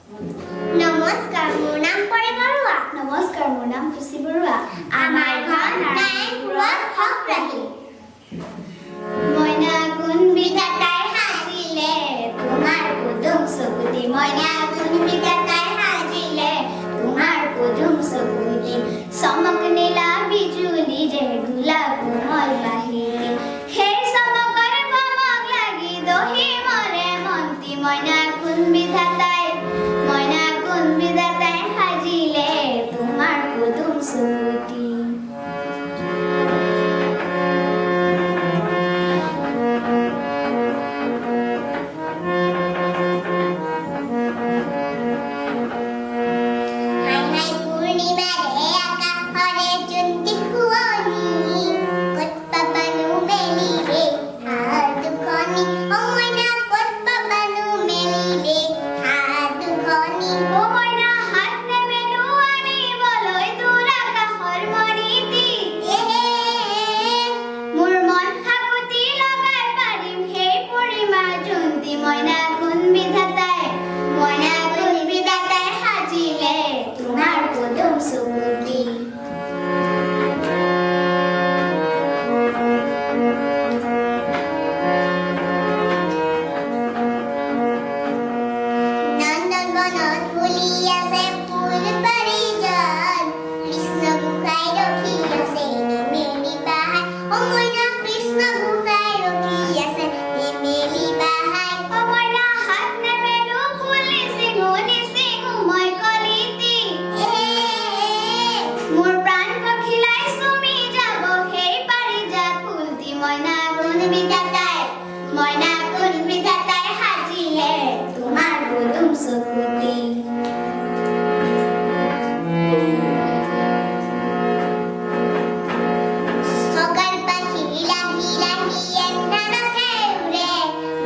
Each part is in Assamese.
নমস্কাৰ, মোৰ নাম পৰি বৰুৱা। নমস্কাৰ, মোৰ নাম খুচি বৰুৱা। আমাৰ ঘৰ নাৰায়ণপুৰত হকৰাহি। মইনা কোন বিধাতাই সাজিলে তোমাৰ পদুম চকুতি, মইনা কোন বিধাতাই সাজিলে তোমাৰ পদুম চকুতি, চমক নীলা বিজুলীৰে গোলাপ কোমল বাহিৰে, সেই চমকৰ ভমক লাগি দহি মৰে মন্তি, মইনা কোন বিধাতাই, মইনা কোন বিধাতাই সাজিলে তোমাৰ পদুম চকুতি। মইনা কোন বিধাতাই, মইনা কোন বিধাতাই সাজিলে তোমাৰ পদুম চকুতি। নন্দনবনত ফুলি আছে ফুল পাৰিজাত, কৃষ্ণ গোসাঁই ৰখি আছে নেমেলি বাহাই, অ মইনা কৃষ্ণ গোসাঁই ৰখি আছে নেমেলি বাহাই। মোৰ প্ৰাণ পখিলাই চুমি যাব সেই পাৰিজাত ফুলটি, মইনা কোন বিধাতাই, মইনা কোন বিধাতাই সাজিলে তোমাৰ পদুম চকুতি। চগাৰ পাখি লাহি লাহি এন্ধাৰতে উৰে,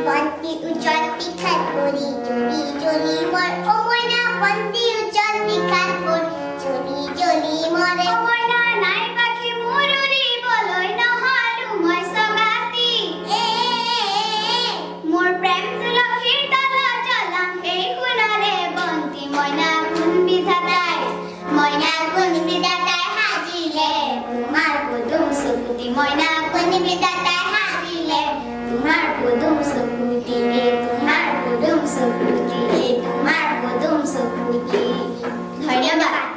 বন্তি উজ্জ্বল পিঠাত পৰি জ্বলি জ্বলি মৰ, অ মইনা বন্তি উজ্জ্বল পিঠাত পৰি জ্বলি জ্বলি মৰে। মইনা নাই পাখি মোৰ উৰিবলৈ নহলো মই চগাতি, মোৰ প্ৰেম তুলসীৰ তলত জ্বলাম সেই সোণৰে বন্তি, মইনা কোন বিধাতাই, মইনা কোন বিধাতাই সাজিলে তোমাৰ পদুম চকুতি, মইনা কোন বিধাতাই সাজিলে তোমাৰ পদুম চকুতি, তোমাৰ পদুম চকুতি, তোমাৰ পদুম চকুতি। ধন্যবাদ।